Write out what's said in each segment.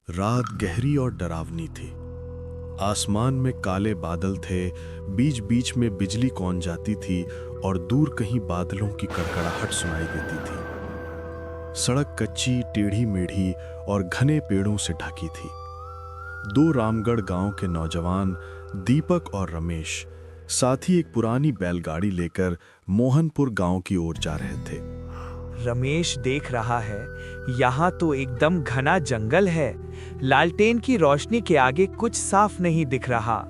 रात गहरी और डरावनी थी। आसमान में काले बादल थे, बीच बीच में बिजली कौन जाती थी और दूर कहीं बादलों की कड़कड़ाहट सुनाई देती थी। सड़क कच्ची, टेढ़ी मेढ़ी और घने पेड़ों से ढकी थी। दो रामगढ़ गांव के नौजवान दीपक और रमेश साथ ही एक पुरानी बैलगाड़ी लेकर मोहनपुर गांव की ओर जा रहे थे। रमेश देख रहा है, यहाँ तो एकदम घना जंगल है। लालटेन की रोशनी के आगे कुछ साफ नहीं दिख रहा।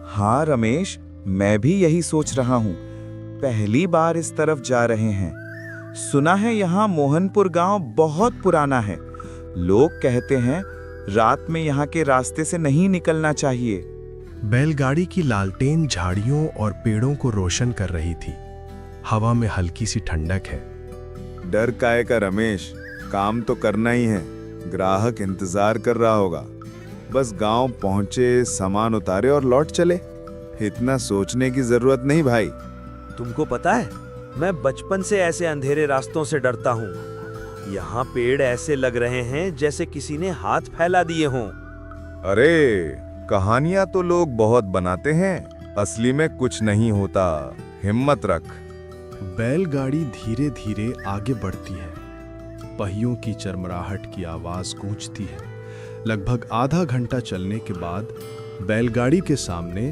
हाँ रमेश, मैं भी यही सोच रहा हूँ। पहली बार इस तरफ जा रहे हैं। सुना है यहाँ मोहनपुर गांव बहुत पुराना है। लोग कहते हैं रात में यहाँ के रास्ते से नहीं निकलना चाहिए। बैलगाड़ी की लालटेन झाड़ियों और पेड़ों को रोशन कर रही थी। हवा में हल्की सी ठंडक है। डर काहे का रमेश, काम तो करना ही है। ग्राहक इंतजार कर रहा होगा। बस गांव पहुंचे, सामान उतारे और लौट चले। इतना सोचने की जरूरत नहीं भाई। तुमको पता है, मैं बचपन से ऐसे अंधेरे रास्तों से डरता हूँ। यहाँ पेड़ ऐसे लग रहे हैं जैसे किसी ने हाथ फैला दिए हों। अरे, कहानियां तो लोग बहुत बनाते हैं, असली में कुछ नहीं होता। हिम्मत रख। बैलगाड़ी धीरे धीरे आगे बढ़ती है। पहियों की चरमराहट की आवाज गूंजती है। लगभग आधा घंटा चलने के बाद बैलगाड़ी के सामने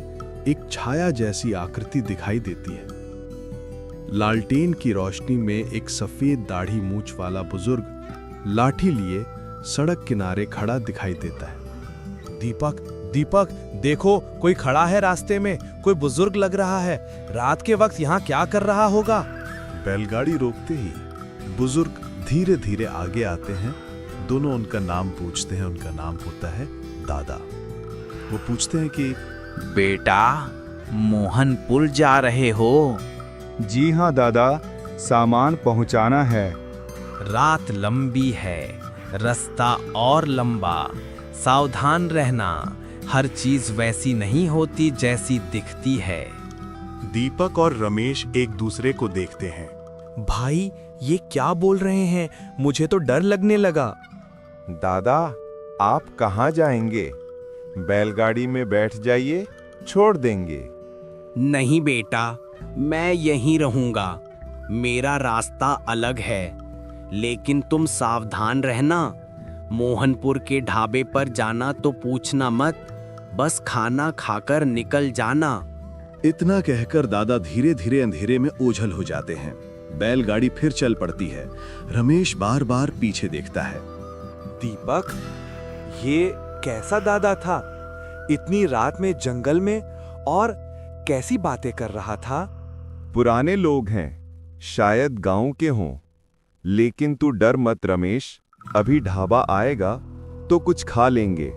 एक छाया जैसी आकृति दिखाई देती है। लालटेन की रोशनी में एक सफेद दाढ़ी मूंछ वाला बुजुर्ग लाठी लिए सड़क किनारे खड़ा दिखाई देता है। दीपक, देखो, कोई खड़ा है रास्ते में। कोई बुजुर्ग लग रहा है। रात के वक्त यहाँ क्या कर रहा होगा? बैलगाड़ी रोकते ही बुजुर्ग धीरे धीरे आगे आते हैं। दोनों उनका नाम पूछते हैं। उनका नाम होता है दादा। वो पूछते हैं कि बेटा, मोहनपुर जा रहे हो? जी हाँ दादा, सामान पहुंचाना है। रात लंबी है, रास्ता और लंबा। सावधान रहना, हर चीज वैसी नहीं होती जैसी दिखती है। दीपक और रमेश एक दूसरे को देखते हैं। भाई, ये क्या बोल रहे हैं? मुझे तो डर लगने लगा। दादा, आप कहाँ जाएंगे? बैलगाड़ी में बैठ जाइए, छोड़ देंगे। नहीं बेटा, मैं यहीं रहूंगा। मेरा रास्ता अलग है, लेकिन तुम सावधान रहना। मोहनपुर के ढाबे पर जाना तो पूछना मत, बस खाना खाकर निकल जाना। इतना कहकर दादा धीरे धीरे अंधेरे में ओझल हो जाते हैं। बैलगाड़ी फिर चल पड़ती है। रमेश बार बार पीछे देखता है। दीपक, ये कैसा दादा था? इतनी रात में जंगल में, और कैसी बातें कर रहा था? पुराने लोग हैं, शायद गांव के हों। लेकिन तू डर मत रमेश, अभी ढाबा आएगा तो कुछ खा लेंगे।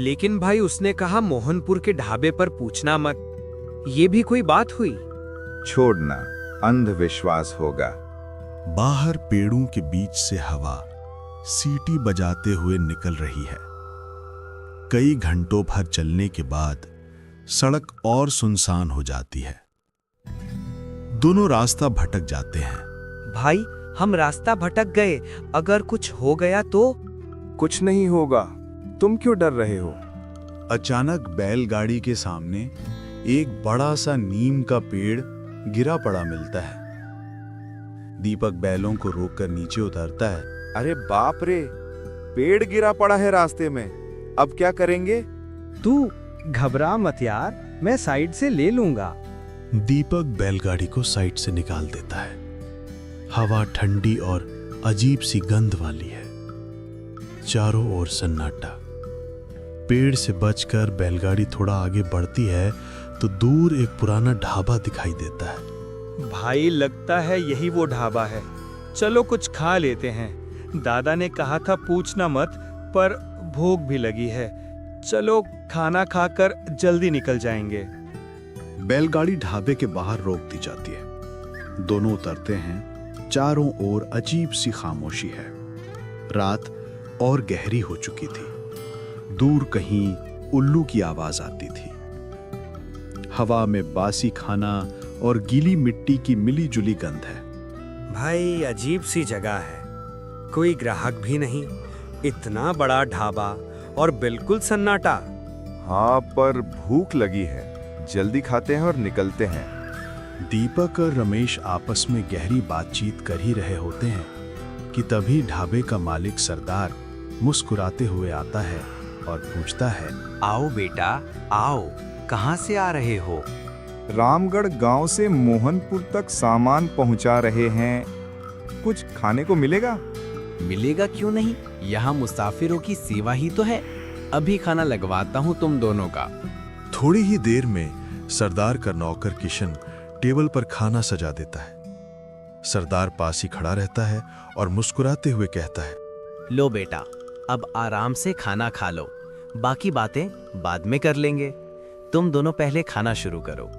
लेकिन भाई, उसने कहा मोहनपुर के ढाबे पर पूछना मत। ये भी कोई बात हुई? छोड़ना, अंधविश्वास होगा। बाहर पेड़ों के बीच से हवा सीटी बजाते हुए निकल रही है। कई घंटों भर चलने के बाद सड़क और सुनसान हो जाती है। दोनों रास्ता भटक जाते हैं। भाई, हम रास्ता भटक गए। अगर कुछ हो गया तो? कुछ नहीं होगा, तुम क्यों डर रहे हो? अचानक बैलगाड़ी के सामने एक बड़ा सा नीम का पेड़ गिरा पड़ा मिलता है। दीपक बैलों को रोककर नीचे उतरता है। अरे बाप रे, पेड़ गिरा पड़ा है रास्ते में। अब क्या करेंगे? तू घबरा मत यार, मैं साइड से ले लूंगा। दीपक बैलगाड़ी को साइड से निकाल देता है। हवा ठंडी और अजीब सी गंध वाली है। चारों ओर सन्नाटा। पेड़ से बचकर बैलगाड़ी थोड़ा आगे बढ़ती है तो दूर एक पुराना ढाबा दिखाई देता है। भाई, लगता है यही वो ढाबा है। चलो कुछ खा लेते हैं। दादा ने कहा था पूछना मत, पर भूख भी लगी है। चलो खाना खाकर जल्दी निकल जाएंगे। बैलगाड़ी ढाबे के बाहर रोक दी जाती है। दोनों उतरते हैं। चारों ओर अजीब सी खामोशी है। रात और गहरी हो चुकी थी। दूर कहीं उल्लू की आवाज आती थी। हवा में बासी खाना और गीली मिट्टी की मिली-जुली गंध है। भाई, अजीब सी जगह है। कोई ग्राहक भी नहीं, इतना बड़ा ढाबा और बिल्कुल सन्नाटा। हाँ, पर भूख लगी है, जल्दी खाते हैं और निकलते हैं। दीपक और रमेश आपस में गहरी बातचीत कर ही रहे होते हैं कि तभी ढाबे का मालिक सरदार मुस्कुराते हुए आता है और पूछता है, आओ बेटा, आओ। कहाँ से आ रहे हो? रामगढ़ गांव से मोहनपुर तक सामान पहुंचा रहे हैं। कुछ खाने को मिलेगा? मिलेगा क्यों नहीं, यहाँ मुसाफिरों की सेवा ही तो है। अभी खाना लगवाता हूँ तुम दोनों का। थोड़ी ही देर में सरदार का नौकर किशन टेबल पर खाना सजा देता है। सरदार पास ही खड़ा रहता है और मुस्कुराते हुए कहता है, लो बेटा, अब आराम से खाना खा लो, बाकी बातें बाद में कर लेंगे। तुम दोनों पहले खाना शुरू करो।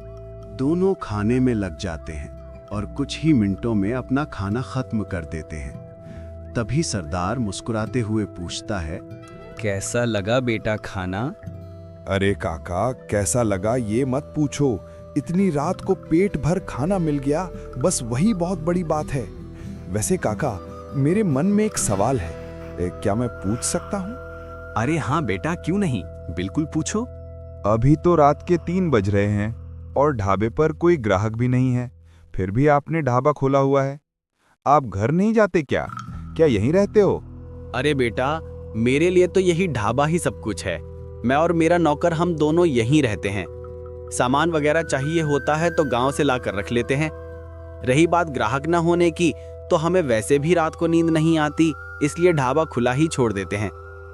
दोनों खाने में लग जाते हैं और कुछ ही मिनटों में अपना खाना खत्म कर देते हैं। तभी सरदार मुस्कुराते हुए पूछता है, कैसा लगा बेटा खाना? अरे काका, कैसा लगा ये मत पूछो। इतनी रात को पेट भर खाना मिल गया, बस वही बहुत बड़ी बात है। वैसे काका, मेरे मन में एक सवाल है, क्या मैं पूछ सकता हूँ? अरे हाँ बेटा, क्यों नहीं, बिल्कुल पूछो। अभी तो रात के 3 बज रहे हैं और ढाबे पर कोई ग्राहक भी नहीं है, फिर भी आपने ढाबा खोला हुआ है। आप घर नहीं जाते क्या? क्या यहीं रहते हो? अरे बेटा, मेरे लिए तो यही ढाबा ही सब कुछ है। मैं और मेरा नौकर हम दोनों यहीं रहते हैं। सामान वगैरह चाहिए होता है तो गांव से लाकर रख लेते हैं। रही बात ग्राहक न होने की, तो हमें वैसे भी रात को नींद नहीं आती, इसलिए ढाबा खुला ही छोड़ देते हैं।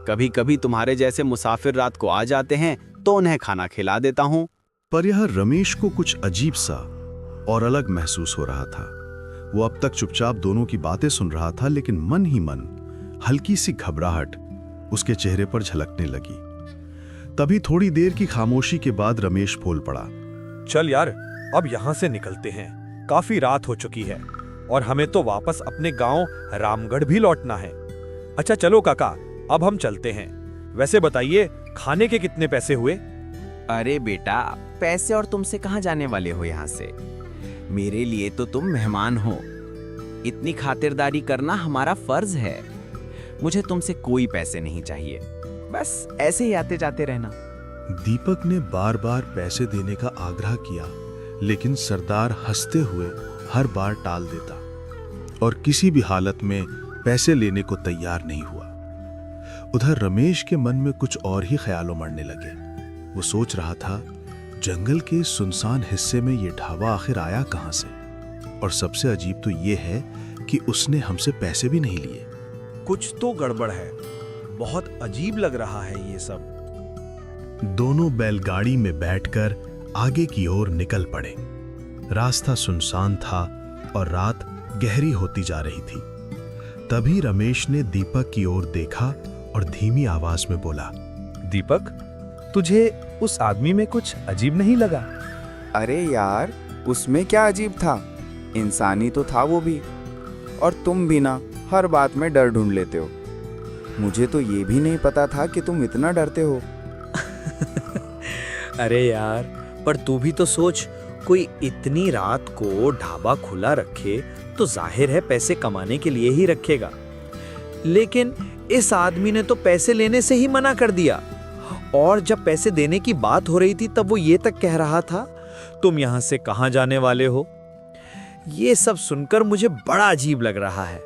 कभी कभी तुम्हारे जैसे मुसाफिर रात को आ जाते हैं तो उन्हें खाना खिला देता हूँ। पर यह रमेश को कुछ अजीब सा और अलग महसूस हो रहा था। वो अब तक चुपचाप दोनों की बातें सुन रहा था, लेकिन मन ही मन हल्की सी घबराहट उसके चेहरे पर झलकने लगी। तभी थोड़ी देर की खामोशी के बाद रमेश बोल पड़ा, चल यार, अब यहाँ से निकलते हैं। काफी रात हो चुकी है और हमें तो वापस अपने गांव रामगढ़ भी लौटना है। अच्छा चलो काका, अब हम चलते हैं। वैसे बताइए, खाने के कितने पैसे हुए? अरे बेटा, पैसे और तुमसे कहाँ जाने वाले हो यहाँ से? मेरे लिए तो तुम मेहमान हो। इतनी खातिरदारी करना हमारा फर्ज है। मुझे तुमसे कोई पैसे नहीं चाहिए, बस ऐसे ही आते जाते रहना। दीपक ने बार बार पैसे देने का आग्रह किया, लेकिन सरदार हंसते हुए हर बार टाल देता और किसी भी हालत में पैसे लेने को तैयार नहीं हुआ। उधर रमेश के मन में कुछ और ही ख्याल उमड़ने लगे। वो सोच रहा था, जंगल के इस सुनसान हिस्से में ये ढाबा आखिर आया कहां से? और सबसे अजीब तो ये है कि उसने हमसे पैसे भी नहीं लिए। कुछ तो गड़बड़ है, बहुत अजीब लग रहा है ये सब। दोनों बैलगाड़ी में बैठकर आगे की ओर निकल पड़े। रास्ता सुनसान था और रात गहरी होती जा रही थी। तभी रमेश ने दीपक की ओर देखा और धीमी आवाज में बोला, दीपक, तुझे उस आदमी में कुछ अजीब नहीं लगा? अरे यार, उसमें क्या अजीब था? इंसानी तो था वो भी। और तुम भी ना हर बात में डर ढूंढ लेते हो। मुझे तो ये भी नहीं पता था कि तुम इतना डरते हो। अरे यार, पर तू भी तो सोच, कोई इतनी रात को ढाबा खुला रखे तो जाहिर है पैसे कमाने के लिए ही रखेगा। लेकिन इस आदमी ने तो पैसे लेने से ही मना कर दिया, और जब पैसे देने की बात हो रही थी तब वो ये तक कह रहा था, तुम यहां से कहां जाने वाले हो? ये सब सुनकर मुझे बड़ा अजीब लग रहा है।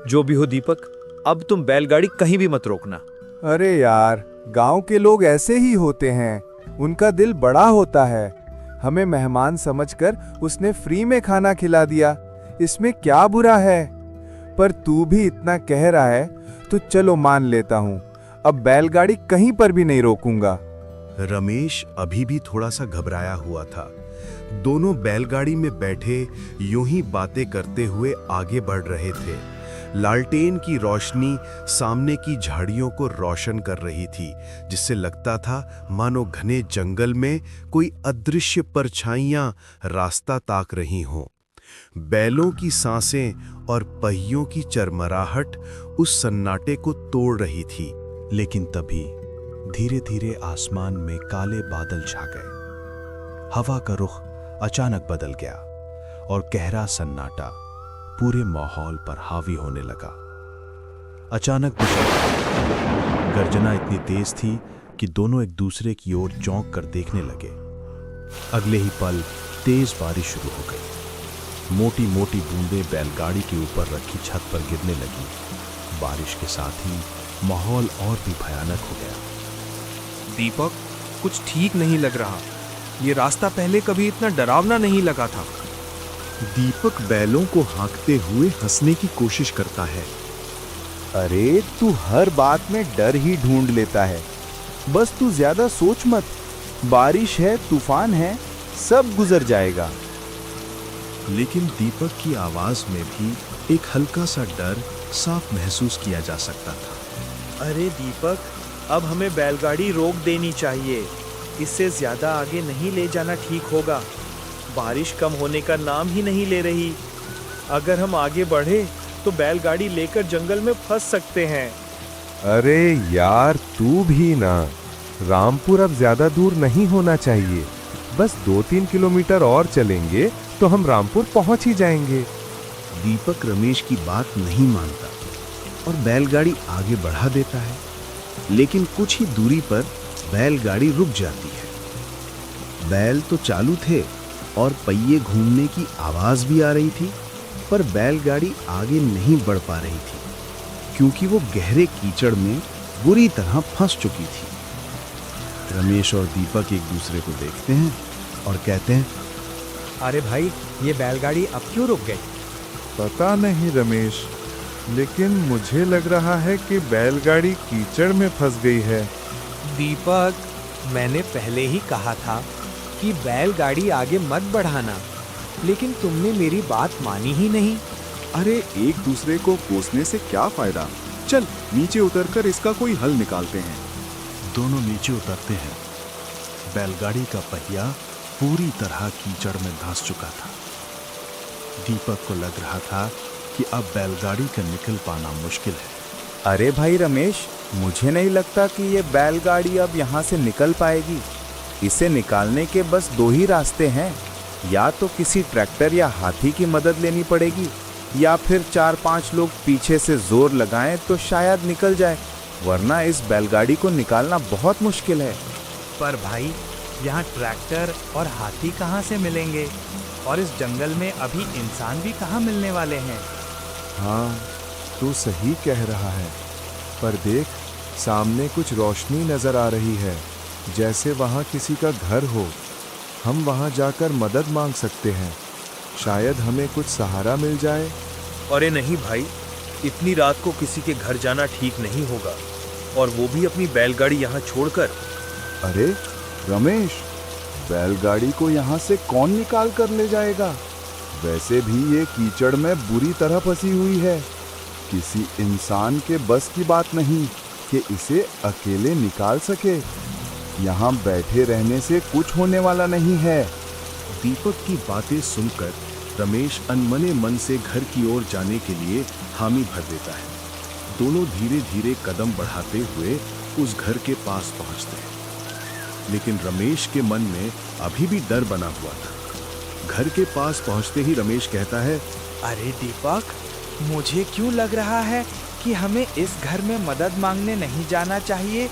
जो भी हो दीपक, अब तुम बैलगाड़ी कहीं भी मत रोकना। अरे यार, गांव के लोग ऐसे ही होते हैं, उनका दिल बड़ा होता है। हमें मेहमान समझकर उसने फ्री में खाना खिला दिया, इसमें क्या बुरा है? पर तू भी इतना कह रहा है तो चलो मान लेता हूँ, अब बैलगाड़ी कहीं पर भी नहीं रोकूंगा। रमेश अभी भी थोड़ा सा घबराया हुआ था। दोनों बैलगाड़ी में बैठे यूं ही बातें करते हुए आगे बढ़ रहे थे। लालटेन की रोशनी सामने की झाड़ियों को रोशन कर रही थी, जिससे लगता था मानो घने जंगल में कोई अदृश्य परछाइयां रास्ता ताक रही हों। बैलों की सांसें और पहियों की चरमराहट उस सन्नाटे को तोड़ रही थी। लेकिन तभी धीरे धीरे आसमान में काले बादल छा गए। हवा का रुख अचानक बदल गया और गहरा सन्नाटा पूरे माहौल पर हावी होने लगा। अचानक बिजली कड़की। गर्जना इतनी तेज थी कि दोनों एक दूसरे की ओर चौंक कर देखने लगे। अगले ही पल तेज बारिश शुरू हो गई। मोटी मोटी बूंदें बैलगाड़ी के ऊपर रखी छत पर गिरने लगी। बारिश के साथ ही माहौल और भी भयानक हो गया। दीपक, कुछ ठीक नहीं लग रहा। ये रास्ता पहले कभी इतना डरावना नहीं लगा था। दीपक बैलों को हाँकते हुए हंसने की कोशिश करता है। अरे तू हर बात में डर ही ढूंढ लेता है। बस तू ज्यादा सोच मत। बारिश है, तूफान है, सब गुजर जाएगा। लेकिन दीपक की आवाज में भी एक हल्का सा डर साफ महसूस किया जा सकता था। अरे दीपक, अब हमें बैलगाड़ी रोक देनी चाहिए। इससे ज्यादा आगे नहीं ले जाना ठीक होगा। बारिश कम होने का नाम ही नहीं ले रही। अगर हम आगे बढ़े तो बैलगाड़ी लेकर जंगल में फंस सकते हैं। अरे यार, तू भी ना। रामपुर अब ज्यादा दूर नहीं होना चाहिए। बस 2-3 किलोमीटर और चलेंगे तो हम रामपुर पहुंच ही जाएंगे। दीपक रमेश की बात नहीं मानता और बैलगाड़ी आगे बढ़ा देता है। लेकिन कुछ ही दूरी पर बैलगाड़ी रुक जाती है। बैल तो चालू थे और पहिए घूमने की आवाज भी आ रही थी, पर बैलगाड़ी आगे नहीं बढ़ पा रही थी क्योंकि वो गहरे कीचड़ में बुरी तरह फंस चुकी थी। रमेश और दीपक एक दूसरे को देखते हैं और कहते हैं, अरे भाई, ये बैलगाड़ी अब क्यों रुक गई? पता नहीं रमेश, लेकिन मुझे लग रहा है कि बैलगाड़ी कीचड़ में फंस गई है। दीपक, मैंने पहले ही कहा था कि बैलगाड़ी आगे मत बढ़ाना, लेकिन तुमने मेरी बात मानी ही नहीं। अरे एक दूसरे को कोसने से क्या फायदा। चल नीचे उतरकर इसका कोई हल निकालते हैं। दोनों नीचे उतरते हैं। बैलगाड़ी का पहिया पूरी तरह कीचड़ में धंस चुका था। दीपक को लग रहा था कि अब बैलगाड़ी का निकल पाना मुश्किल है। अरे भाई रमेश, मुझे नहीं लगता कि ये बैलगाड़ी अब यहाँ से निकल पाएगी। इसे निकालने के बस 2 ही रास्ते हैं। या तो किसी ट्रैक्टर या हाथी की मदद लेनी पड़ेगी, या फिर 4-5 लोग पीछे से जोर लगाएं तो शायद निकल जाए, वरना इस बैलगाड़ी को निकालना बहुत मुश्किल है। पर भाई, यहाँ ट्रैक्टर और हाथी कहाँ से मिलेंगे? और इस जंगल में अभी इंसान भी कहाँ मिलने वाले हैं? हाँ, तू सही कह रहा है। पर देख, सामने कुछ रोशनी नजर आ रही है, जैसे वहाँ किसी का घर हो। हम वहाँ जाकर मदद मांग सकते हैं। शायद हमें कुछ सहारा मिल जाए। अरे नहीं भाई, इतनी रात को किसी के घर जाना ठीक नहीं होगा, और वो भी अपनी बैलगाड़ी यहाँ छोड़कर। अरे रमेश, बैलगाड़ी को यहाँ से कौन निकाल कर ले जाएगा? वैसे भी ये कीचड़ में बुरी तरह फंसी हुई है। किसी इंसान के बस की बात नहीं कि इसे अकेले निकाल सके। यहाँ बैठे रहने से कुछ होने वाला नहीं है। दीपक की बातें सुनकर रमेश अनमने मन से घर की ओर जाने के लिए हामी भर देता है। दोनों धीरे धीरे कदम बढ़ाते हुए उस घर के पास पहुंचते हैं। लेकिन रमेश के मन में अभी भी डर बना हुआ था। घर के पास पहुंचते ही रमेश कहता है, अरे दीपक, मुझे क्यों लग रहा है कि हमें इस घर में मदद मांगने नहीं जाना चाहिए।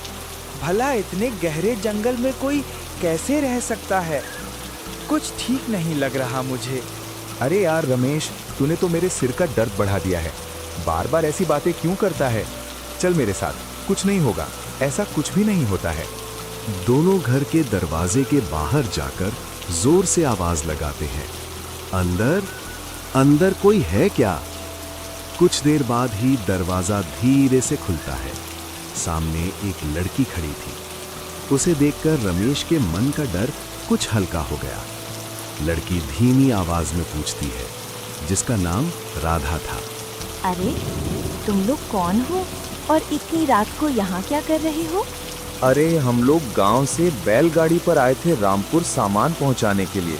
भला इतने गहरे जंगल में कोई कैसे रह सकता है? कुछ ठीक नहीं लग रहा मुझे। अरे यार रमेश, तूने तो मेरे सिर का दर्द बढ़ा दिया है। बार बार ऐसी बातें क्यों करता है? चल मेरे साथ, कुछ नहीं होगा। ऐसा कुछ भी नहीं होता है। दोनों घर के दरवाजे के बाहर जाकर जोर से आवाज लगाते हैं, अंदर अंदर कोई है क्या? कुछ देर बाद ही दरवाजा धीरे से खुलता है। सामने एक लड़की खड़ी थी। उसे देखकर रमेश के मन का डर कुछ हल्का हो गया। लड़की धीमी आवाज में पूछती है, जिसका नाम राधा था। अरे तुम लोग कौन हो और इतनी रात को यहाँ क्या कर रहे हो? अरे हम लोग गांव से बैलगाड़ी पर आए थे रामपुर सामान पहुंचाने के लिए,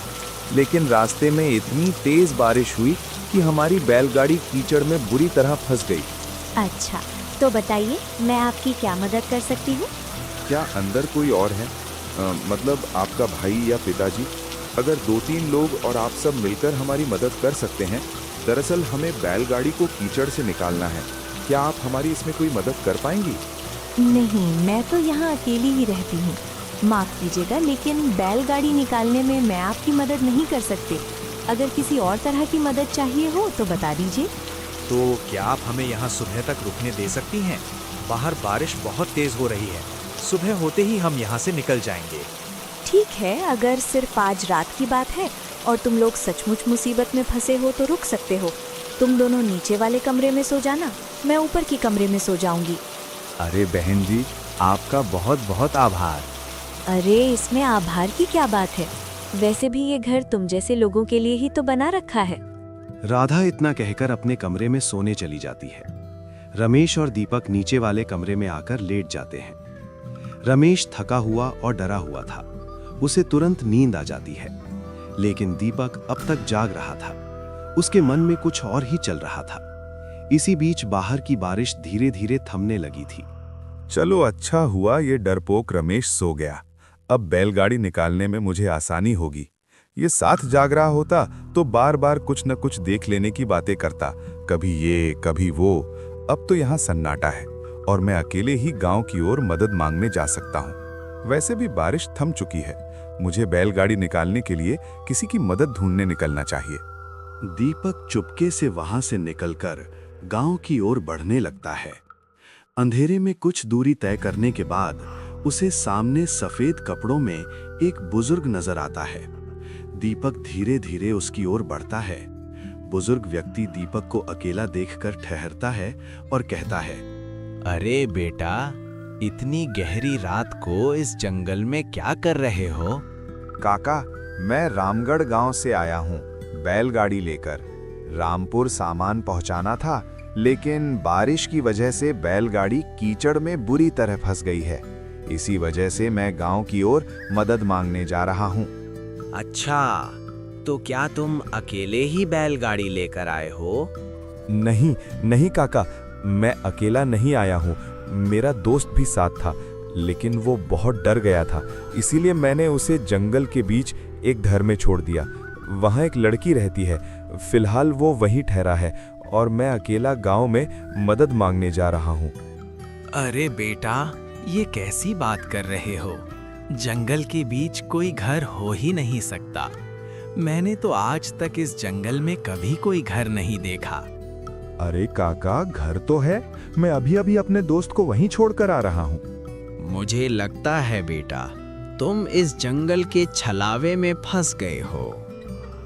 लेकिन रास्ते में इतनी तेज बारिश हुई कि हमारी बैलगाड़ी कीचड़ में बुरी तरह फंस गई। अच्छा, तो बताइए मैं आपकी क्या मदद कर सकती हूँ? क्या अंदर कोई और है? मतलब आपका भाई या पिताजी? अगर 2-3 लोग और आप सब मिलकर हमारी मदद कर सकते हैं। दरअसल हमें बैलगाड़ी को कीचड़ से निकालना है। क्या आप हमारी इसमें कोई मदद कर पाएंगी? नहीं, मैं तो यहाँ अकेली ही रहती हूँ। माफ कीजिएगा, लेकिन बैलगाड़ी निकालने में मैं आपकी मदद नहीं कर सकती। अगर किसी और तरह की मदद चाहिए हो तो बता दीजिए। तो क्या आप हमें यहाँ सुबह तक रुकने दे सकती हैं? बाहर बारिश बहुत तेज हो रही है। सुबह होते ही हम यहाँ से निकल जाएंगे। ठीक है, अगर सिर्फ आज रात की बात है और तुम लोग सचमुच मुसीबत में फंसे हो तो रुक सकते हो। तुम दोनों नीचे वाले कमरे में सो जाना, मैं ऊपर की कमरे में सो जाऊंगी। अरे बहन जी, आपका बहुत बहुत आभार। अरे इसमें आभार की क्या बात है? वैसे भी ये घर तुम जैसे लोगों के लिए ही तो बना रखा है। राधा इतना कहकर अपने कमरे में सोने चली जाती है। रमेश और दीपक नीचे वाले कमरे में आकर लेट जाते हैं। रमेश थका हुआ और डरा हुआ था। उसे तुरंत नींद आ जाती है, लेकिन दीपक अब तक जाग रहा था। उसके मन में कुछ और ही चल रहा था। इसी बीच बाहर की बारिश धीरे धीरे थमने लगी थी। चलो अच्छा हुआ ये डरपोक रमेश सो गया। अब बैलगाड़ी निकालने में मुझे आसानी होगी। ये साथ जाग रहा होता तो बार बार कुछ न कुछ देख लेने की बातें करता, कभी ये कभी वो। अब तो यहाँ सन्नाटा है और मैं अकेले ही गांव की ओर मदद मांगने जा सकता हूँ। वैसे भी बारिश थम चुकी है। मुझे बैलगाड़ी निकालने के लिए किसी की मदद ढूंढने निकलना चाहिए। दीपक चुपके से वहां से निकलकर गांव की ओर बढ़ने लगता है। अंधेरे में कुछ दूरी तय करने के बाद उसे सामने सफेद कपड़ों में एक बुजुर्ग नजर आता है। दीपक धीरे धीरे उसकी ओर बढ़ता है। बुजुर्ग व्यक्ति दीपक को अकेला देखकर ठहरता है और कहता है, अरे बेटा, इतनी गहरी रात को इस जंगल में क्या कर रहे हो? काका, मैं रामगढ़ गांव से आया हूँ बैलगाड़ी लेकर। रामपुर सामान पहुंचाना था, लेकिन बारिश की वजह से बैलगाड़ी कीचड़ में बुरी तरह फंस गई है। इसी वजह से मैं गांव की ओर मदद मांगने जा रहा हूँ। अच्छा, तो क्या तुम अकेले ही बैलगाड़ी लेकर आए हो? नहीं नहीं काका, मैं अकेला नहीं आया हूँ। मेरा दोस्त भी साथ था, लेकिन वो बहुत डर गया था। इसीलिए मैंने उसे जंगल के बीच एक घर में छोड़ दिया। वहाँ एक लड़की रहती है। फिलहाल वो वहीं ठहरा है और मैं अकेला गांव में मदद मांगने जा रहा हूँ। अरे बेटा, ये कैसी बात कर रहे हो? जंगल के बीच कोई घर हो ही नहीं सकता। मैंने तो आज तक इस जंगल में कभी कोई घर नहीं देखा। अरे काका, घर तो है। मैं अभी अभी अपने दोस्त को वहीं छोड़कर आ रहा हूँ। मुझे लगता है बेटा, तुम इस जंगल के छलावे में फंस गए हो।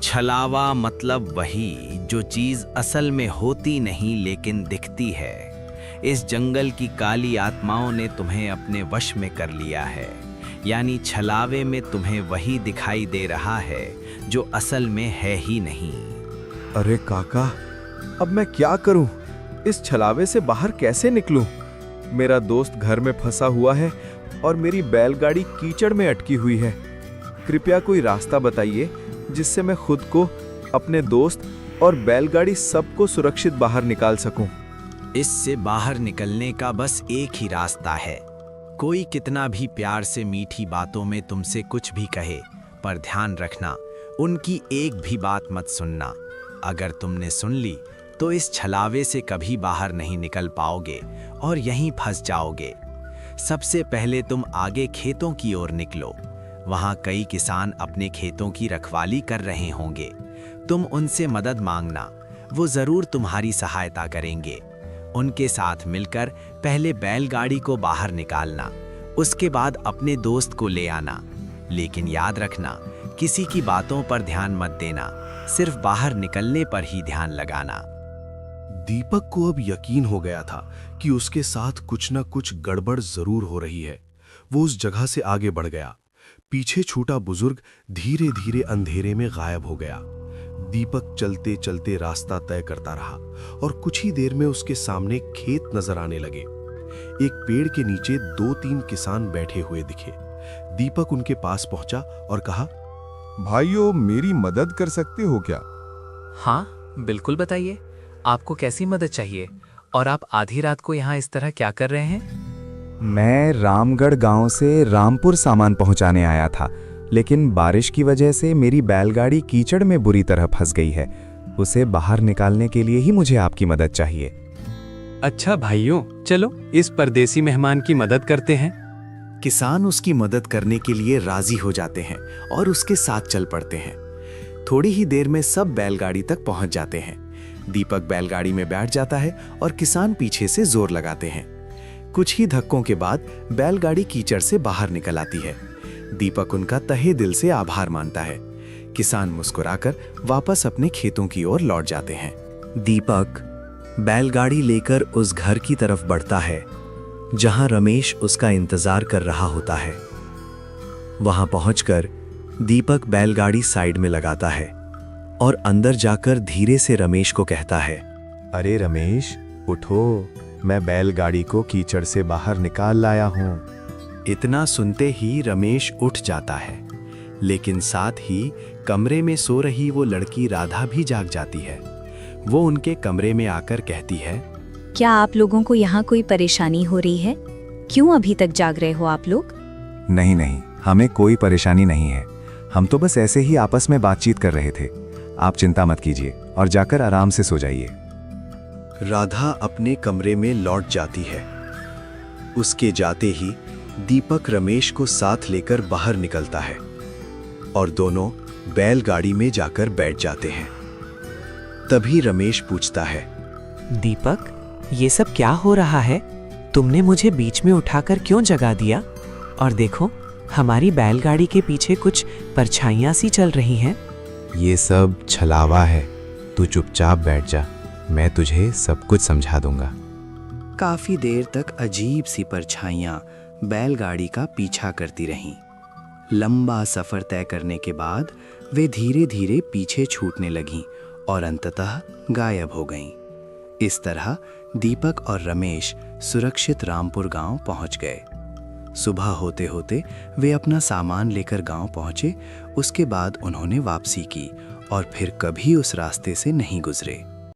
छलावा मतलब वही जो चीज असल में होती नहीं लेकिन दिखती है। इस जंगल की काली आत्माओं ने तुम्हें अपने वश में कर लिया है। यानी छलावे में तुम्हें वही दिखाई दे रहा है जो असल में है ही नहीं। अरे काका, अब मैं क्या करूं? इस छलावे से बाहर कैसे निकलूं? मेरा दोस्त घर में फंसा हुआ है और मेरी बैलगाड़ी कीचड़ में अटकी हुई है। कृपया कोई रास्ता बताइए जिससे मैं खुद को, अपने दोस्त और बैलगाड़ी सबको सुरक्षित बाहर निकाल सकूं। इससे बाहर निकलने का बस एक ही रास्ता है। कोई कितना भी प्यार से मीठी बातों में तुमसे कुछ भी कहे, पर ध्यान रखना, उनकी एक भी बात मत सुनना। अगर तुमने सुन ली तो इस छलावे से कभी बाहर नहीं निकल पाओगे और यहीं फंस जाओगे। सबसे पहले तुम आगे खेतों की ओर निकलो। वहां कई किसान अपने खेतों की रखवाली कर रहे होंगे। तुम उनसे मदद मांगना, वो जरूर तुम्हारी सहायता करेंगे। उनके साथ मिलकर पहले बैलगाड़ी को बाहर निकालना, उसके बाद अपने दोस्त को ले आना। लेकिन याद रखना, किसी की बातों पर ध्यान मत देना, सिर्फ बाहर निकलने पर ही ध्यान लगाना। दीपक को अब यकीन हो गया था कि उसके साथ कुछ न कुछ गड़बड़ जरूर हो रही है। वो उस जगह से आगे बढ़ गया। पीछे छूटा बुजुर्ग धीरे धीरे अंधेरे में गायब हो गया। दीपक चलते चलते रास्ता तय करता रहा और कुछ ही देर में उसके सामने खेत नजर आने लगे। एक पेड़ के नीचे 2-3 किसान बैठे हुए दिखे। दीपक उनके पास पहुंचा और कहा, भाइयों, मेरी मदद कर सकते हो क्या? हाँ, बिल्कुल बताइए, आपको कैसी मदद चाहिए और आप आधी रात को यहाँ इस तरह क्या कर रहे हैं? मैं रामगढ़ गांव से रामपुर सामान पहुंचाने आया था, लेकिन बारिश की वजह से मेरी बैलगाड़ी कीचड़ में बुरी तरह फंस गई है। उसे बाहर निकालने के लिए ही मुझे आपकी मदद चाहिए। अच्छा भाइयों, चलो इस परदेसी मेहमान की मदद करते हैं। किसान उसकी मदद करने के लिए राजी हो जाते हैं और उसके साथ चल पड़ते हैं। थोड़ी ही देर में सब बैलगाड़ी तक पहुंच जाते हैं। दीपक बैलगाड़ी में बैठ जाता है और किसान पीछे से जोर लगाते हैं। कुछ ही धक्कों के बाद बैलगाड़ी कीचड़ से बाहर निकल आती है। दीपक उनका तहे दिल से आभार मानता है। किसान मुस्कुराकर वापस अपने खेतों की ओर लौट जाते हैं। दीपक बैलगाड़ी लेकर उस घर की तरफ बढ़ता है जहां रमेश उसका इंतजार कर रहा होता है। वहां पहुंचकर दीपक बैलगाड़ी साइड में लगाता है और अंदर जाकर धीरे से रमेश को कहता है, अरे रमेश, उठो, मैं बैलगाड़ी को कीचड़ से बाहर निकाल लाया हूँ। इतना सुनते ही रमेश उठ जाता है, लेकिन साथ ही कमरे में सो रही वो लड़की राधा भी जाग जाती है। वो उनके कमरे में आकर कहती है, क्या आप लोगों को यहाँ कोई परेशानी हो रही है? क्यों अभी तक जाग रहे हो आप लोग? नहीं नहीं, हमें कोई परेशानी नहीं है। हम तो बस ऐसे ही आपस में बातचीत कर रहे थे। आप चिंता मत कीजिए और जाकर आराम से सो जाइए। राधा अपने कमरे में लौट जाती है। उसके जाते ही दीपक रमेश को साथ लेकर बाहर निकलता है और दोनों बैलगाड़ी में जाकर बैठ जाते हैं। तभी रमेश पूछता है, दीपक, ये सब क्या हो रहा है? तुमने मुझे बीच में उठाकर क्यों जगा दिया? और देखो, हमारी बैलगाड़ी के पीछे कुछ परछाइयां सी चल रही हैं। ये सब छलावा है। तू चुपचाप बैठ जा, मैं तुझे सब कुछ समझा दूंगा। काफी देर तक अजीब सी परछाइयां बैलगाड़ी का पीछा करती रहीं। लंबा सफर तय करने के बाद वे धीरे धीरे पीछे छूटने लगीं और अंततः गायब हो गईं। इस तरह दीपक और रमेश सुरक्षित रामपुर गांव पहुंच गए। सुबह होते होते वे अपना सामान लेकर गांव पहुंचे। उसके बाद उन्होंने वापसी की और फिर कभी उस रास्ते से नहीं गुजरे।